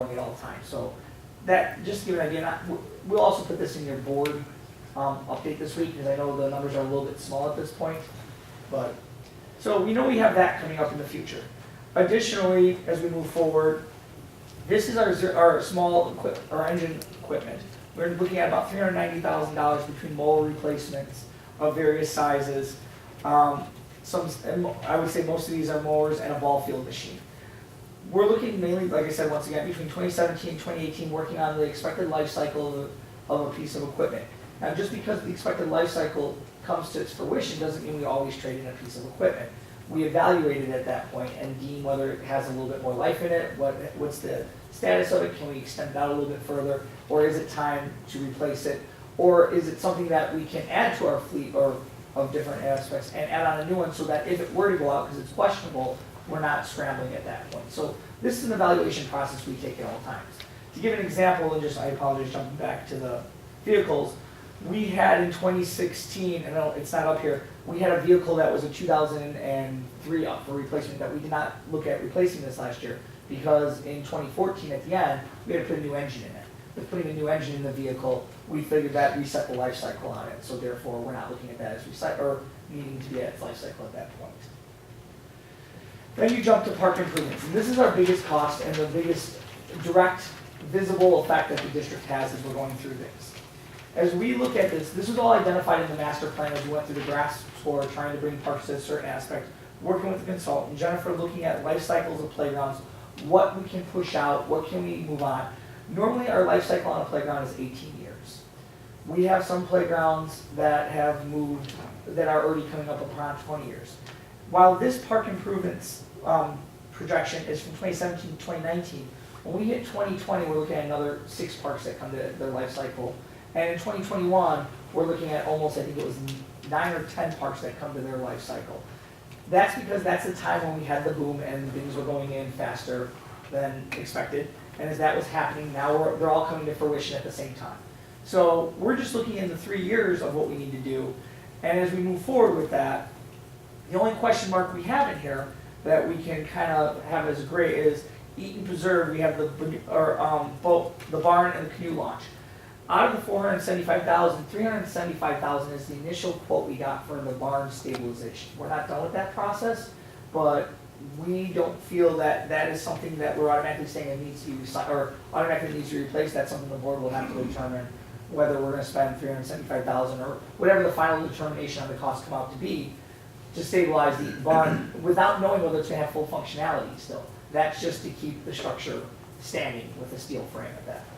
at all times. So that, just to give you an idea, we'll also put this in your board update this week, because I know the numbers are a little bit small at this point. But so we know we have that coming up in the future. Additionally, as we move forward, this is our small our engine equipment. We're looking at about $390,000 between mower replacements of various sizes. I would say most of these are mowers and a ball field machine. We're looking mainly, like I said, once again, between 2017 and 2018, working on the expected life cycle of a piece of equipment. Now, just because the expected life cycle comes to its fruition doesn't mean we always trade in a piece of equipment. We evaluate it at that point and deem whether it has a little bit more life in it, what's the status of it, can we extend it out a little bit further, or is it time to replace it, or is it something that we can add to our fleet or of different aspects and add on a new one, so that if it were to go out because it's questionable, we're not scrambling at that point. So this is an evaluation process we take at all times. To give an example, and just I apologize jumping back to the vehicles, we had in 2016, and it's not up here, we had a vehicle that was a 2003 up for replacement that we did not look at replacing this last year, because in 2014 at the end, we had to put a new engine in it. With putting a new engine in the vehicle, we figured that reset the life cycle on it, so therefore we're not looking at that as recycle or needing to be at its life cycle at that point. Then you jump to park improvements, and this is our biggest cost and the biggest direct visible effect that the district has as we're going through things. As we look at this, this was all identified in the master plan as we went through the grasp score, trying to bring parks to a certain aspect, working with the consultant, Jennifer looking at life cycles of playgrounds, what we can push out, what can we move on. Normally our life cycle on a playground is 18 years. We have some playgrounds that have moved, that are already coming up upon 20 years. While this park improvements projection is from 2017 to 2019, when we hit 2020, we're looking at another 6 parks that come to their life cycle. And in 2021, we're looking at almost, I think it was 9 or 10 parks that come to their life cycle. That's because that's the time when we had the boom and things were going in faster than expected. And as that was happening, now they're all coming to fruition at the same time. So we're just looking in the 3 years of what we need to do. And as we move forward with that, the only question mark we have in here that we can kind of have as gray is Eat and Preserve. We have both the barn and the canoe launch. Out of the $475,000, $375,000 is the initial quote we got for the barn stabilization. We're not done with that process, but we don't feel that that is something that we're automatically saying it needs to be recycled or automatically needs to be replaced. That's something the board will have to determine whether we're going to spend $375,000 or whatever the final determination on the cost come out to be to stabilize the barn without knowing whether it's going to have full functionality still. That's just to keep the structure standing with a steel frame at that point.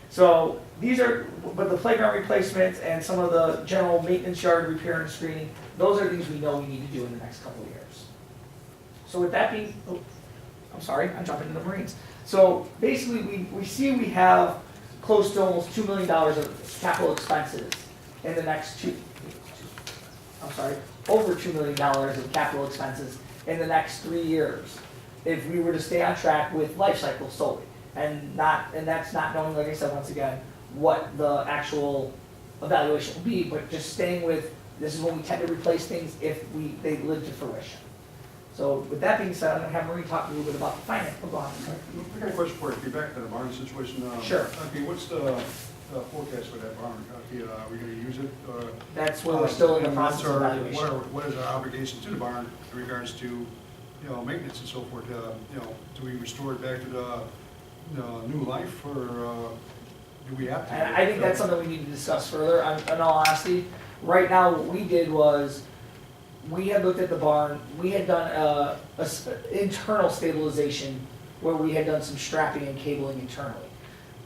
So these are, but the playground replacements and some of the general maintenance yard repair and screening, those are things we know we need to do in the next couple of years. So with that being, I'm sorry, I'm jumping into the Marines. So basically we see we have close to almost $2 million of capital expenses in the next over $2 million of capital expenses in the next 3 years if we were to stay on track with life cycle solely. And that's not knowing, like I said, once again, what the actual evaluation will be, but just staying with, this is when we tend to replace things if they live to fruition. So with that being said, I'm going to have Marie talk a little bit about the finance. Oh, go on. I got a question for you. Be back to the barn situation. Sure. Okay, what's the forecast for that barn? Are we going to use it? That's where we're still in the process of evaluation. What is our obligation to the barn in regards to maintenance and so forth? Do we restore it back to the new life, or do we have to? And I think that's something we need to discuss further. In all honesty, right now what we did was we had looked at the barn. We had done a internal stabilization where we had done some strapping and cabling internally,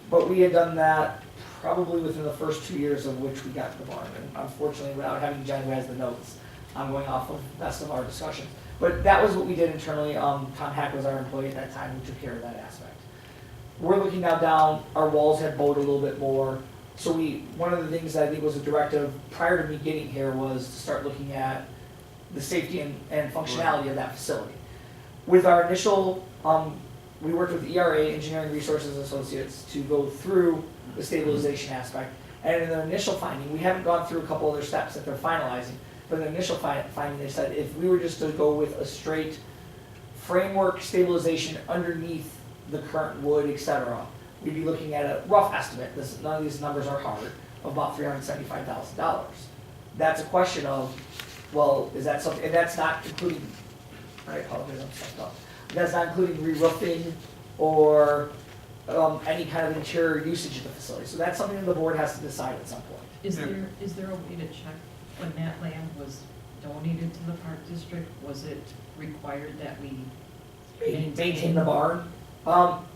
but we had done that probably within the first 2 years of which we got the barn. And unfortunately, without having Jen who has the notes, I'm going off of the best of our discussions. But that was what we did internally. Tom Hack was our employee at that time who took care of that aspect. We're looking now down, our walls had bowed a little bit more. So one of the things that I think was a directive prior to me getting here was to start looking at the safety and functionality of that facility. With our initial, we worked with ERA, Engineering Resources Associates, to go through the stabilization aspect. And in their initial finding, we haven't gone through a couple other steps that they're finalizing, but in the initial finding they said if we were just to go with a straight framework stabilization underneath the current wood, et cetera, we'd be looking at a rough estimate, none of these numbers are hard, of about $375,000. That's a question of, well, is that something, and that's not including, I apologize, I'm stuck up. That's not including re-roofing or any kind of interior usage of the facility. So that's something that the board has to decide at some point. Is there a way to check when that land was donated to the park district? Was it required that we Maintain the barn.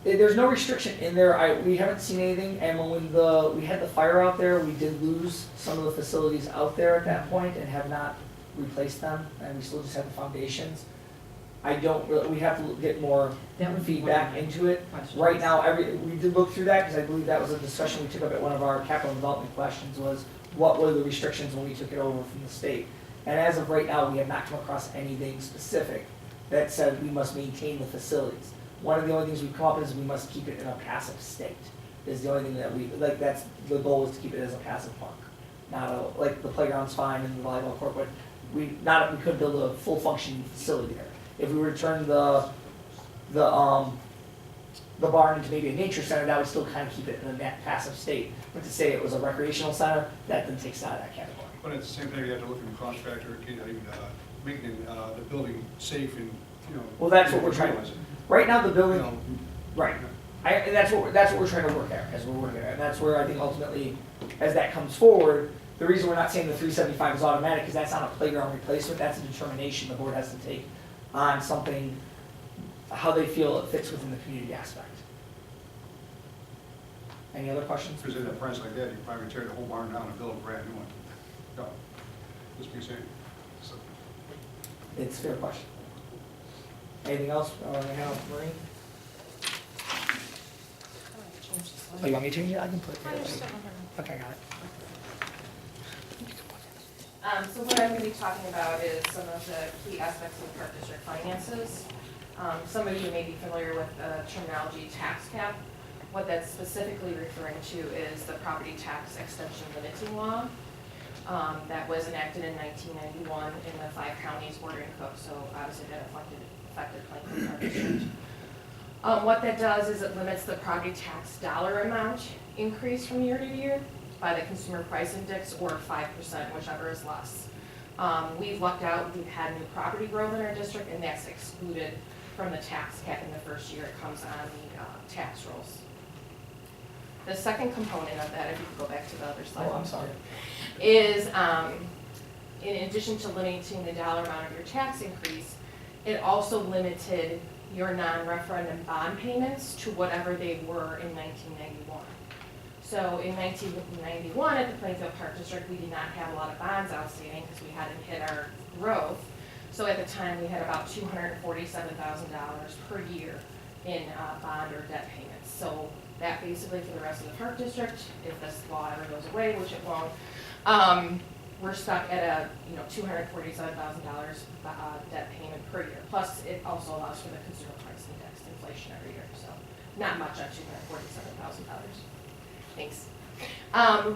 There's no restriction in there. We haven't seen anything, and when we had the fire out there, we did lose some of the facilities out there at that point and have not replaced them, and we still just have the foundations. I don't really, we have to get more That would be feedback one of my into it. questions. Right now, we did look through that, because I believe that was a discussion we took up at one of our capital development questions, was what were the restrictions when we took it over from the state? And as of right now, we have not come across anything specific that said we must maintain the facilities. One of the only things we've come up with is we must keep it in a passive state, is the only thing that we, like, that's, the goal is to keep it as a passive park. Not a, like, the playground's fine and the volleyball court, but we couldn't build a full functioning facility there. If we were to turn the barn into maybe a nature center, that would still kind of keep it in a net passive state. But to say it was a recreational center, that then takes it out of that category. But at the same time, you have to look at the cost factor, making the building safe and, you know. Well, that's what we're trying to, utilize it. right now, the You building, know, right, and that's what we're trying to work at, as we're working at, and that's where I think ultimately, as that comes forward, the reason we're not saying the 375 is automatic, is that's not a playground replacement, that's a determination the board has to take on something, how they feel it fits within the community aspect. Any other questions? Because at a price like that, you probably tear the whole barn down and build a brand new one. No, just be saying. So, It's a fair question. Anything else, Maureen? Oh, you want me to? Yeah, I can put it there. Okay, got it. So what I'm going to be talking about is some of the key aspects of park district finances. Some of you may be familiar with the terminology tax cap. What that's specifically referring to is the property tax extension limiting law that was enacted in 1991 in the 5 counties bordering Cook, so obviously that affected Plainfield Park District. What that does is it limits the property tax dollar amount increase from year to year by the consumer price index, or 5%, whichever is less. We've lucked out, we've had new property growth in our district, and that's excluded from the tax cap in the first year it comes on the tax rolls. The second component of that, if you could go back to the other slide. Oh, I'm sorry. Is in addition to limiting the dollar amount of your tax increase, it also limited your non-referendum bond payments to whatever they were in 1991. So in 1991, at the Plainfield Park District, we did not have a lot of bonds outstanding because we hadn't hit our growth. So at the time, we had about $247,000 per year in bond or debt payments. So that basically for the rest of the Park District, if this law ever goes away, which it won't, we're stuck at a $247,000 debt payment per year. Plus, it also allows for the consumer price index inflation every year. So not much on $247,000. Thanks.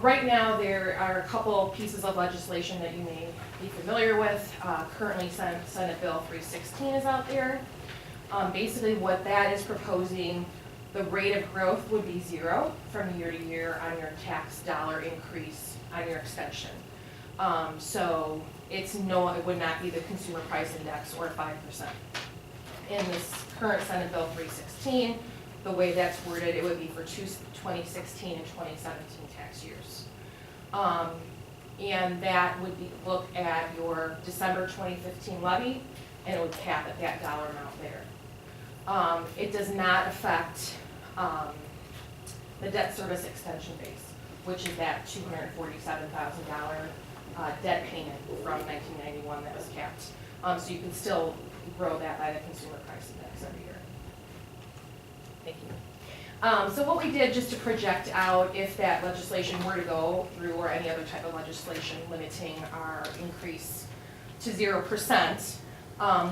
Right now, there are a couple pieces of legislation that you may be familiar with. Currently, Senate Bill 316 is out there. Basically, what that is proposing, the rate of growth would be 0 from year to year on your tax dollar increase on your extension. So it would not be the consumer price index or 5%. In this current Senate Bill 316, the way that's worded, it would be for 2016 and 2017 tax years. And that would be look at your December 2015 levy, and it would cap at that dollar amount there. It does not affect the debt service extension base, which is that $247,000 debt payment from 1991 that was capped. So you can still grow that by the consumer price index every year. Thank you. So what we did just to project out if that legislation were to go through, or any other type of legislation limiting our increase to 0%,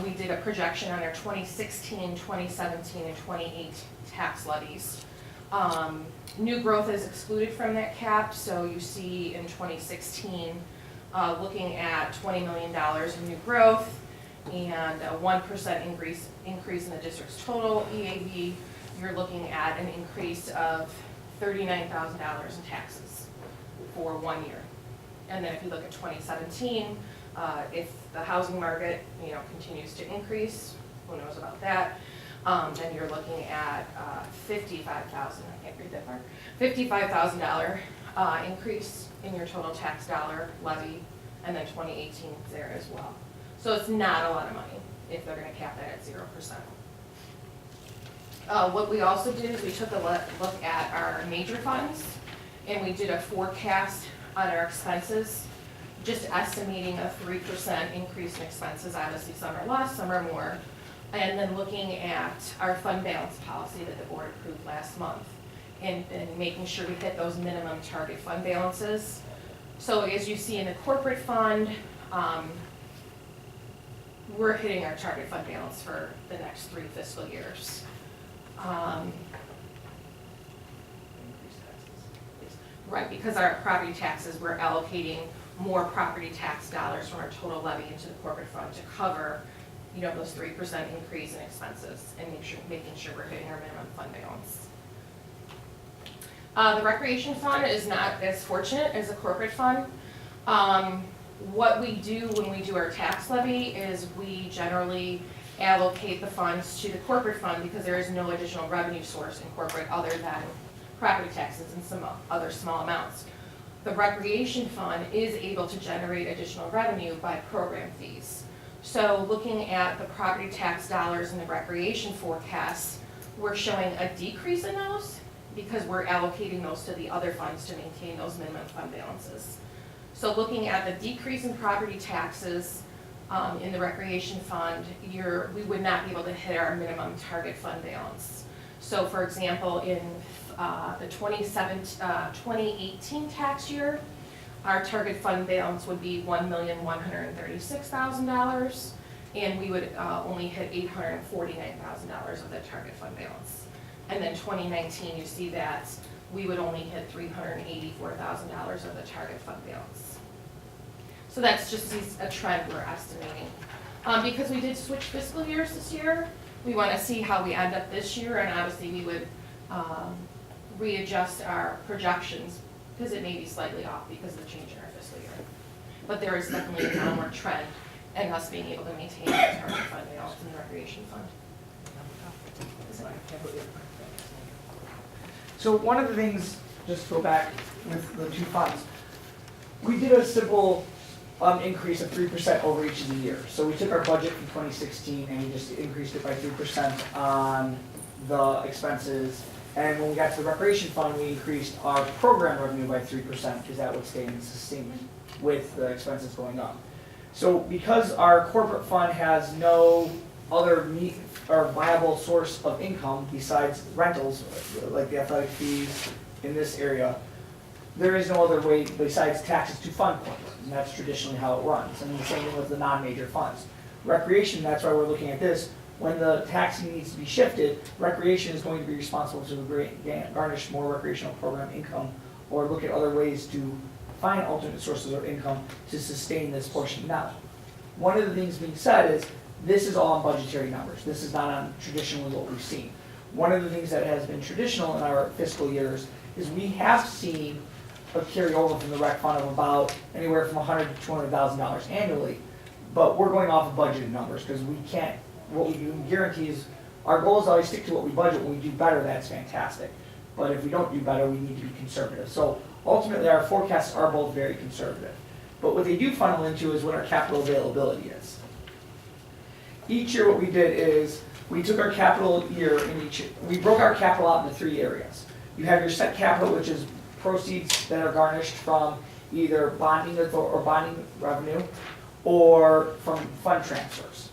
we did a projection on our 2016, 2017, and 2018 tax levies. New growth is excluded from that cap, so you see in 2016, looking at $20 million in new growth and a 1% increase in the district's total EAV, you're looking at an increase of $39,000 in taxes for 1 year. And then if you look at 2017, if the housing market, continues to increase, who knows about that, then you're looking at $55,000, I can't read that part, $55,000 increase in your total tax dollar levy, and then 2018 is there as well. So it's not a lot of money if they're gonna cap that at 0%. What we also did is we took a look at our major funds, and we did a forecast on our expenses, just estimating a 3% increase in expenses. Obviously, some are less, some are more. And then looking at our fund balance policy that the board approved last month, and making sure we hit those minimum target fund balances. So as you see in the corporate fund, we're hitting our target fund balance for the next 3 fiscal years. Right, because our property taxes, we're allocating more property tax dollars from our total levy into the corporate fund to cover, those 3% increase in expenses, and making sure we're hitting our minimum fund balance. The recreation fund is not as fortunate as the corporate fund. What we do when we do our tax levy is we generally allocate the funds to the corporate fund because there is no additional revenue source in corporate other than property taxes and some other small amounts. The recreation fund is able to generate additional revenue by program fees. So looking at the property tax dollars in the recreation forecast, we're showing a decrease in those because we're allocating those to the other funds to maintain those minimum fund balances. So looking at the decrease in property taxes in the recreation fund, we would not be able to hit our minimum target fund balance. So for example, in the 2018 tax year, our target fund balance would be $1,136,000, and we would only hit $849,000 of that target fund balance. And then 2019, you see that we would only hit $384,000 of the target fund balance. So that's just a trend we're estimating. Because we did switch fiscal years this year, we want to see how we end up this year, and obviously we would readjust our projections because it may be slightly off because of the change in our fiscal year. But there is definitely a downward trend in us being able to maintain our target fund balance in the recreation fund. So one of the things, just to go back with the 2 funds, we did a simple increase of 3% over each of the years. So we took our budget from 2016 and we just increased it by 3% on the expenses. And when we got to the recreation fund, we increased our program revenue by 3% because that would stay in sustainment with the expenses going up. So because our corporate fund has no other viable source of income besides rentals, like the athletic fees in this area, there is no other way besides taxes to fund corporate, and that's traditionally how it runs. And the same thing with the non-major funds. Recreation, that's why we're looking at this. When the taxing needs to be shifted, recreation is going to be responsible to garnish more recreational program income or look at other ways to find alternate sources of income to sustain this portion. Now, one of the things being said is this is all on budgetary numbers. This is not on traditionally what we've seen. One of the things that has been traditional in our fiscal years is we have seen a carryover from the rec fund of about anywhere from $100,000 to $200,000 annually, but we're going off of budgeted numbers because we can't. What we can guarantee is our goal is always stick to what we budget. When we do better, that's fantastic. But if we don't do better, we need to be conservative. So ultimately, our forecasts are both very conservative. But what they do funnel into is what our capital availability is. Each year, what we did is we took our capital year in each. We broke our capital out into 3 areas. You have your set capital, which is proceeds that are garnished from either bonding or bonding revenue, or from fund transfers.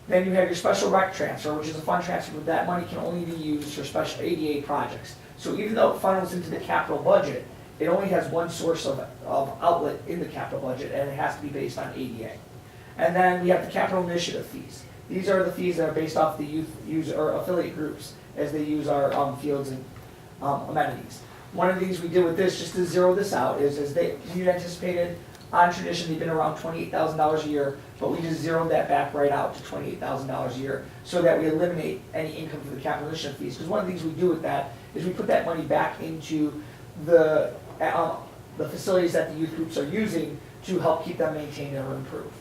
Then you have your special rec transfer, which is a fund transfer, but that money can only be used for special ADA projects. So even though it funnels into the capital budget, it only has one source of outlet in the capital budget, and it has to be based on ADA. And then we have the capital initiative fees. These are the fees that are based off the youth use or affiliate groups as they use our fields and amenities. One of the things we did with this, just to zero this out, is as you anticipated on tradition, they've been around $28,000 a year, but we just zeroed that back right out to $28,000 a year so that we eliminate any income for the capital initiative fees. Because one of the things we do with that is we put that money back into the facilities that the youth groups are using to help keep them maintained or improved.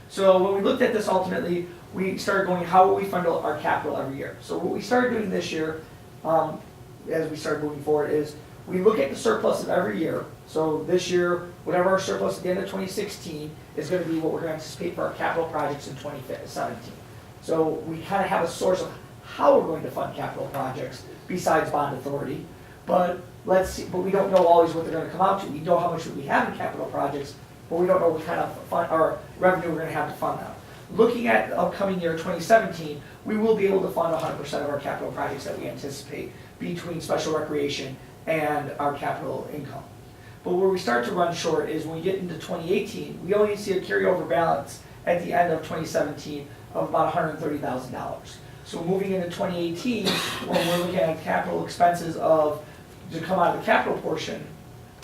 So when we looked at this ultimately, we started going, how will we fund our capital every year? So what we started doing this year, as we started moving forward, is we look at the surplus of every year. So this year, whatever our surplus at the end of 2016 is going to be what we're going to anticipate for our capital projects in 2017. So we kind of have a source of how we're going to fund capital projects besides bond authority. But we don't know always what they're going to come out to. We know how much we have in capital projects, but we don't know what kind of fund or revenue we're going to have to fund them. Looking at the upcoming year, 2017, we will be able to fund 100% of our capital projects that we anticipate between special recreation and our capital income. But where we start to run short is when we get into 2018, we only see a carryover balance at the end of 2017 of about $130,000. So moving into 2018, when we're looking at capital expenses to come out of the capital portion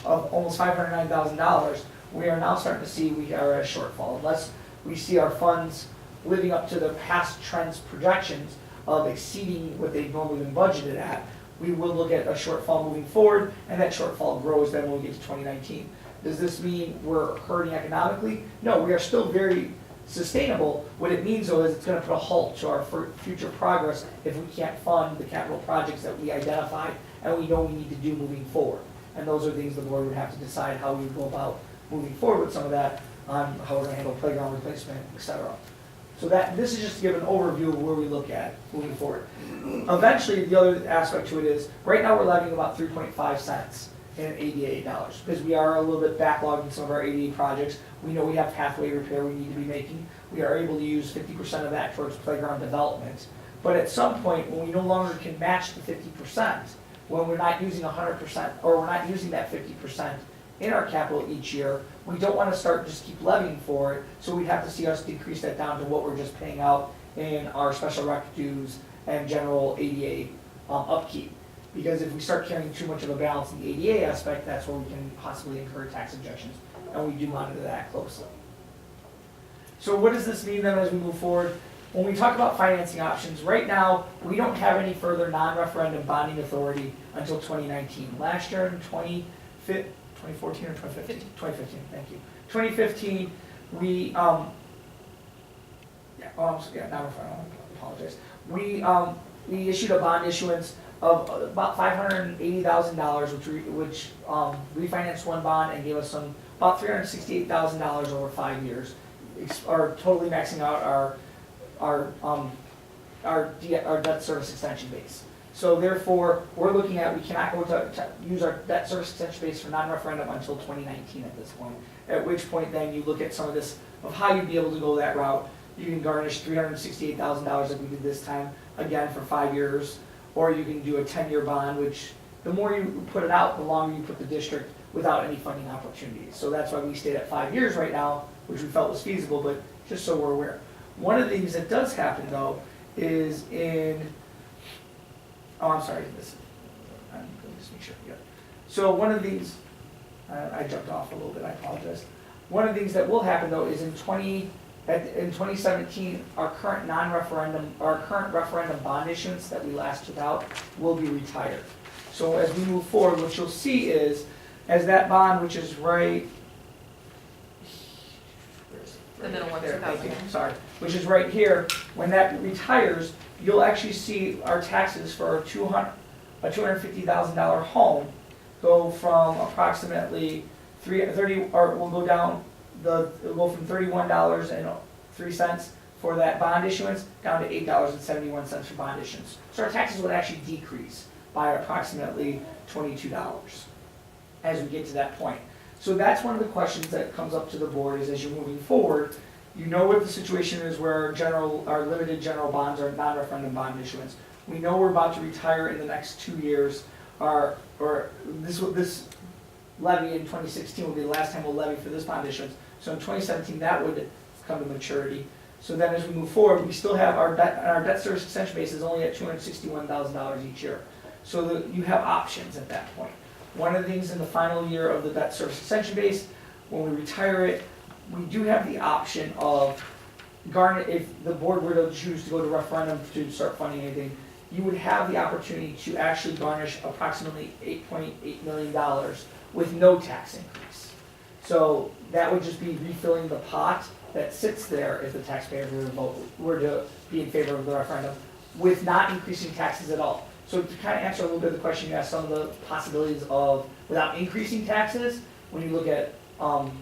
of almost $509,000, we are now starting to see we are at a shortfall. Unless we see our funds living up to the past trends projections of exceeding what they've normally been budgeted at, we will look at a shortfall moving forward, and that shortfall grows then when we get to 2019. Does this mean we're hurting economically? No, we are still very sustainable. What it means though is it's going to put a halt to our future progress if we can't fund the capital projects that we identified and we know we need to do moving forward. And those are things the board would have to decide how we would go about moving forward with some of that, on how we're going to handle playground replacement, etc. So this is just to give an overview of where we look at moving forward. Eventually, the other aspect to it is, right now we're levying about 3.5 cents in ADA dollars, because we are a little bit backlogged in some of our ADA projects. We know we have pathway repair we need to be making. We are able to use 50% of that towards playground development. But at some point, when we no longer can match the 50%, when we're not using 100%, or we're not using that 50% in our capital each year, we don't want to just keep levying for it, so we'd have to see us decrease that down to what we're just paying out in our special rec dues and general ADA upkeep. Because if we start carrying too much of a balance in the ADA aspect, that's where we can possibly incur tax objections, and we do monitor that closely. So what does this mean then as we move forward? When we talk about financing options, right now, we don't have any further non-referendum bonding authority until 2019. Last year in 2014 or 2015? 2015, thank you. 2015, we, not referendum, I apologize. We issued a bond issuance of about $580,000, which refinanced one bond and gave us about $368,000 over 5 years, or totally maxing out our debt service extension base. So therefore, we're looking at, we cannot go to use our debt service extension base for non-referendum until 2019 at this point. At which point then you look at some of this, of how you'd be able to go that route. You can garnish $368,000 like we did this time, again for 5 years. Or you can do a 10-year bond, which the more you put it out, the longer you put the district without any funding opportunities. So that's why we stayed at 5 years right now, which we felt was feasible, but just so we're aware. One of the things that does happen though is I'm sorry, I'm going to just make sure, yeah. So one of these, I jumped off a little bit, I apologize. One of the things that will happen though is in 2017, our current referendum bond issuance that we last took out will be retired. So as we move forward, what you'll see is, as that bond, which is right, The middle one, there, thank you, 2000. sorry, which is right here, when that retires, you'll actually see our taxes for a $250,000 home go from approximately it'll go from $31.03 for that bond issuance down to $8.71 for bond issuance. So our taxes would actually decrease by approximately $22 as we get to that point. So that's one of the questions that comes up to the board is as you're moving forward, you know what the situation is where our limited general bonds are non-referendum bond issuance. We know we're about to retire in the next 2 years, this levy in 2016 will be the last time we'll levy for this bond issuance. So in 2017, that would come to maturity. So then as we move forward, we still have our debt service extension base is only at $261,000 each year. So you have options at that point. One of the things in the final year of the debt service extension base, when we retire it, we do have the option of if the board were to choose to go to referendum to start funding anything, you would have the opportunity to actually garnish approximately $8.8 million with no tax increase. So that would just be refilling the pot that sits there if the taxpayers were to be in favor of the referendum, with not increasing taxes at all. So to kind of answer a little bit of the question you asked, some of the possibilities of, without increasing taxes, when you look at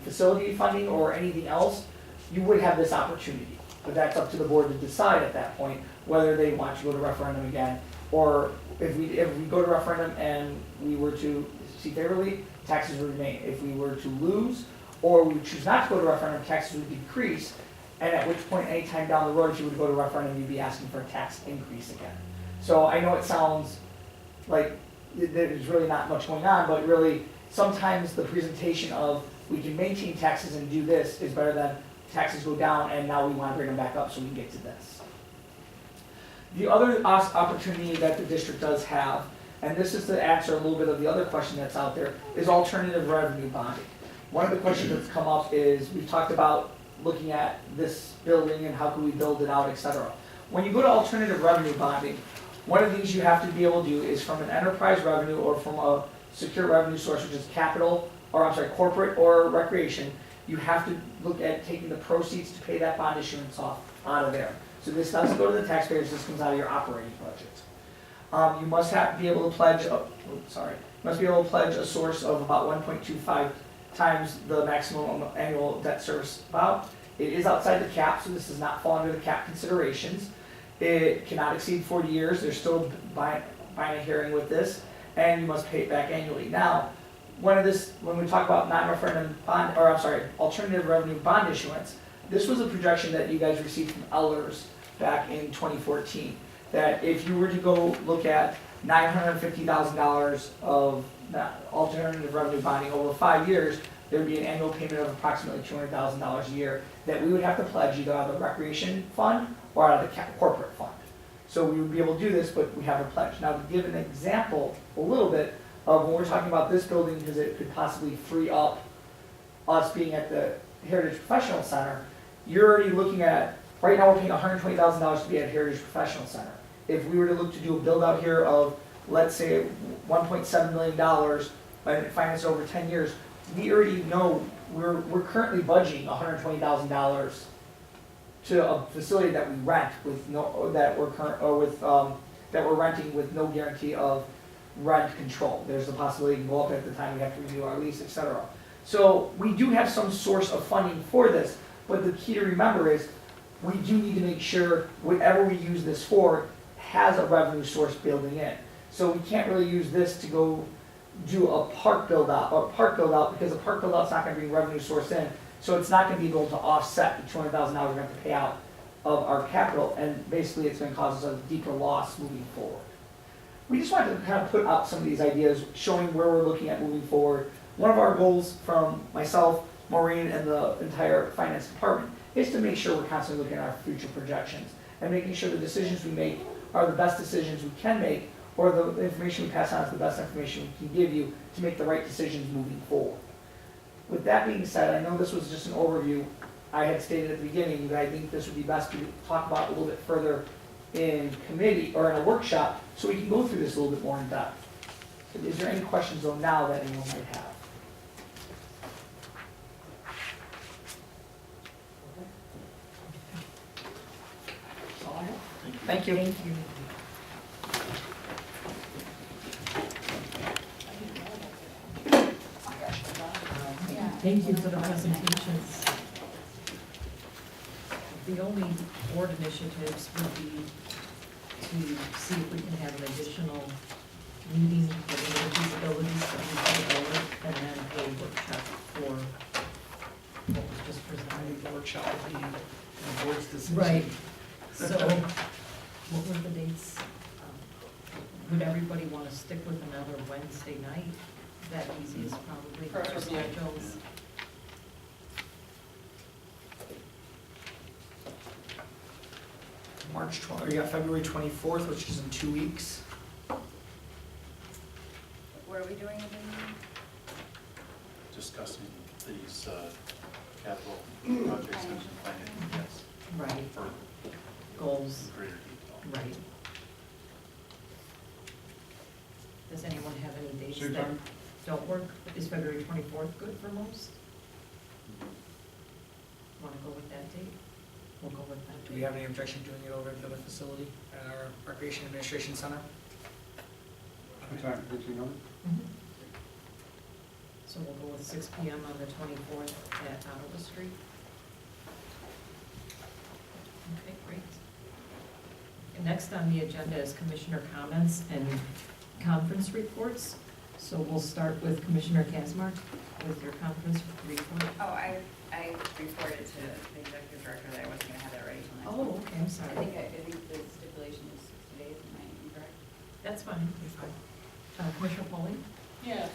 facility funding or anything else, you would have this opportunity. But that's up to the board to decide at that point whether they want to go to referendum again, or if we go to referendum and we were to see favorably, taxes would remain. If we were to lose, or we choose not to go to referendum, taxes would decrease, and at which point, anytime down the road, if you would go to referendum, you'd be asking for a tax increase again. So I know it sounds like there's really not much going on, but really, sometimes the presentation of we can maintain taxes and do this is better than taxes go down and now we want to bring them back up so we can get to this. The other opportunity that the district does have, and this is to answer a little bit of the other question that's out there, is alternative revenue bonding. One of the questions that's come up is, we've talked about looking at this building and how can we build it out, etc. When you go to alternative revenue bonding, one of the things you have to be able to do is from an enterprise revenue or from a secure revenue source, which is corporate or recreation, you have to look at taking the proceeds to pay that bond issuance off out of there. So this doesn't go to the taxpayers, this comes out of your operating budget. You must be able to pledge, a source of about 1.25 times the maximum annual debt service about. It is outside the cap, so this does not fall under the cap considerations. It cannot exceed 40 years, there's still binary hearing with this, and you must pay it back annually. Now, when we talk about non-referendum bond, alternative revenue bond issuance, this was a projection that you guys received from Ellers back in 2014. That if you were to go look at $950,000 of alternative revenue bonding over 5 years, there would be an annual payment of approximately $200,000 a year that we would have to pledge either out of the recreation fund or out of the corporate fund. So we would be able to do this, but we have a pledge. Now, to give an example a little bit of when we're talking about this building, because it could possibly free up us being at the Heritage Professional Center, you're already looking at, right now we're paying $120,000 to be at Heritage Professional Center. If we were to look to do a build out here of, let's say, $1.7 million and finance over 10 years, we already know we're currently budgeting $120,000 to a facility that we rent with that we're renting with no guarantee of rent control. There's a possibility it can go up at the time we have to renew our lease, etc. So we do have some source of funding for this, but the key to remember is we do need to make sure whatever we use this for has a revenue source building in. So we can't really use this to go do a park build out because a park build out's not going to bring revenue source in. So it's not going to be able to offset the $200,000 we're going to have to pay out of our capital, and basically it's going to cause us a deeper loss moving forward. We just wanted to kind of put out some of these ideas, showing where we're looking at moving forward. One of our goals from myself, Maureen, and the entire finance department is to make sure we're constantly looking at our future projections and making sure the decisions we make are the best decisions we can make, or the information we pass on is the best information we can give you to make the right decisions moving forward. With that being said, I know this was just an overview. I had stated at the beginning that I think this would be best to talk about a little bit further in committee or in a workshop so we can go through this a little bit more in depth. Is there any questions though now that anyone might have? That's all I have. Thank you. Thank you. Thank you for the presentations. The only board initiatives would be to see if we can have an additional meeting with the feasibilities that we can develop, and then a workshop for what was just presented. The workshop would be the board's decision. Right. So, what were the dates? Would everybody want to stick with another Wednesday night? That easiest probably for our schedules. March 12th, or you got February 24th, which is in 2 weeks. What are we doing again? Discussing city's capital projects and planning, yes, Right, for goals, greater detail. right. Does anyone have any dates Same that time? don't work? Is February 24th good for most? Want to go with that date? We'll go with that Do date. we have any objection doing it over at the facility at our Recreation Administration Center? What time, 1800? Mhm. So we'll go with 6 PM on the 24th at Ottawa Street. Okay, great. And next on the agenda is commissioner comments and conference reports. So we'll start with Commissioner Kasmark with your conference report. Oh, I reported to the executive director that I wasn't gonna have that ready till next Oh, month. okay, I'm I sorry. think the stipulation is 60 days, am I incorrect? That's fine, you're fine. Commissioner Polly? Yes.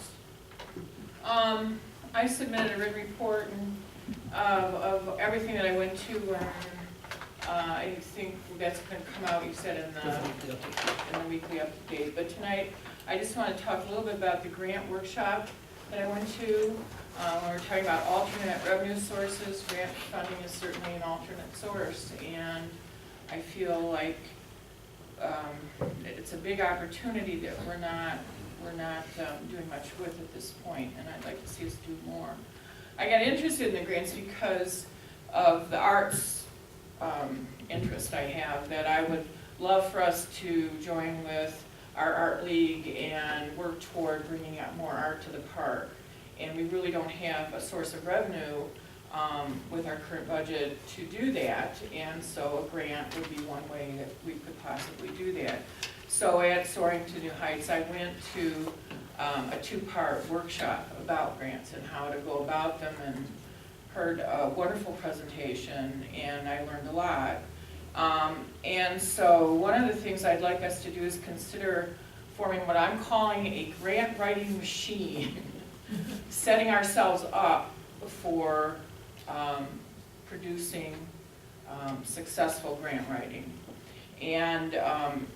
I submitted a written report of everything that I went to, and I think that's gonna come out, you said, in the weekly update. But tonight, I just want to talk a little bit about the grant workshop that I went to. When we're talking about alternate revenue sources, grant funding is certainly an alternate source, and I feel like it's a big opportunity that we're not doing much with at this point, and I'd like to see us do more. I got interested in the grants because of the arts interest I have, that I would love for us to join with our art league and work toward bringing out more art to the park. And we really don't have a source of revenue with our current budget to do that, and so a grant would be one way that we could possibly do that. So at Soaring to New Heights, I went to a two-part workshop about grants and how to go about them, and heard a wonderful presentation, and I learned a lot. And so one of the things I'd like us to do is consider forming what I'm calling a grant writing machine, setting ourselves up for producing successful grant writing. And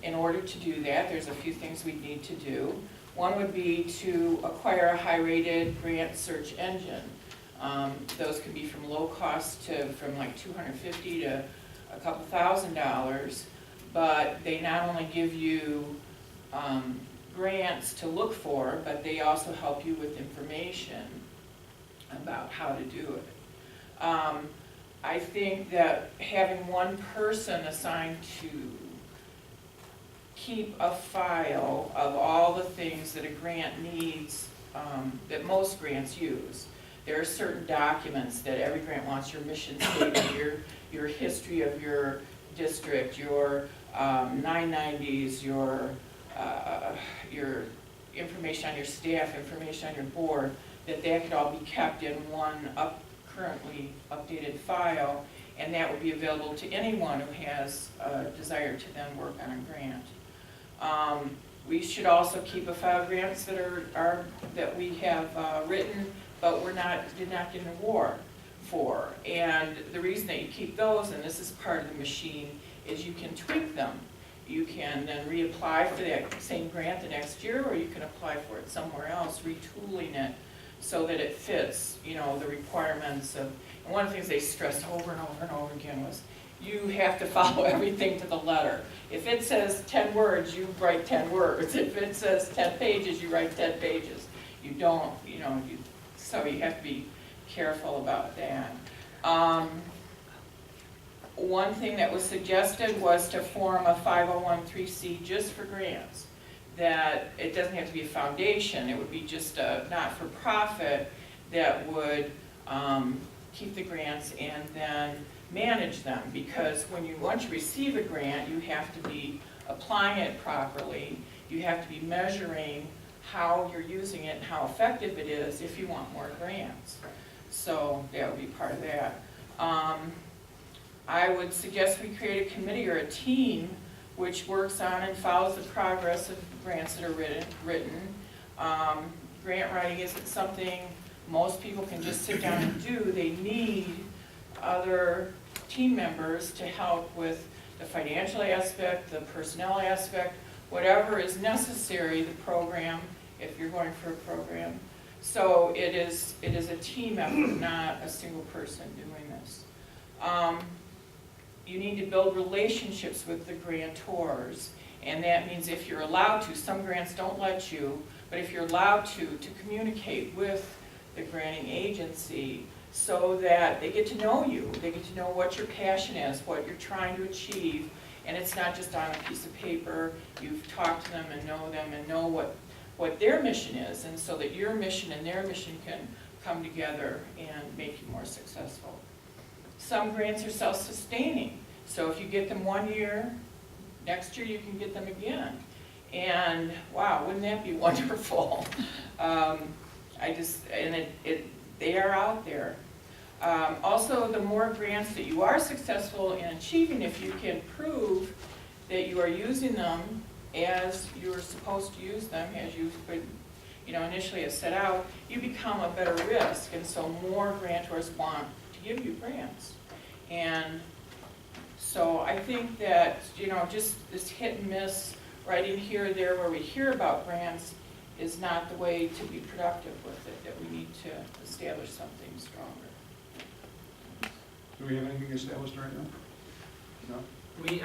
in order to do that, there's a few things we need to do. One would be to acquire a high-rated grant search engine. Those could be from low cost to from like $250 to a couple $1,000s, but they not only give you grants to look for, but they also help you with information about how to do it. I think that having one person assigned to keep a file of all the things that a grant needs, that most grants use. There are certain documents that every grant wants: your mission statement, your history of your district, your 990s, your information on your staff, information on your board, that could all be kept in one currently updated file, and that would be available to anyone who has a desire to then work on a grant. We should also keep a file of grants that we have written, but did not get an award for. And the reason that you keep those, and this is part of the machine, is you can tweak them. You can then reapply for that same grant the next year, or you can apply for it somewhere else, retooling it so that it fits, the requirements of. And one of the things they stressed over and over and over again was, you have to follow everything to the letter. If it says 10 words, you write 10 words. If it says 10 pages, you write 10 pages. You don't, so you have to be careful about that. One thing that was suggested was to form a 501(c)(3) just for grants. That it doesn't have to be a foundation, it would be just a not-for-profit that would keep the grants and then manage them. Because once you receive a grant, you have to be applying it properly, you have to be measuring how you're using it and how effective it is if you want more grants. So that would be part of that. I would suggest we create a committee or a team which works on and follows the progress of the grants that are written. Grant writing isn't something most people can just sit down and do. They need other team members to help with the financial aspect, the personnel aspect, whatever is necessary, the program, if you're going for a program, So it is a team effort, not a single person doing this. You need to build relationships with the grantors, and that means if you're allowed to, some grants don't let you, but if you're allowed to communicate with the granting agency so that they get to know you, they get to know what your passion is, what you're trying to achieve, and it's not just on a piece of paper. You've talked to them and know what their mission is, and so that your mission and their mission can come together and make you more successful. Some grants are self-sustaining, so if you get them 1 year, next year you can get them again. And wow, wouldn't that be wonderful? They are out there. Also, the more grants that you are successful in achieving, if you can prove that you are using them as you're supposed to use them, as you initially have set out, you become a better risk, and so more grantors want to give you grants. And so I think that, just this hit and miss right in here or there where we hear about grants is not the way to be productive with it, that we need to establish something stronger. Do we have anything established right now? No? We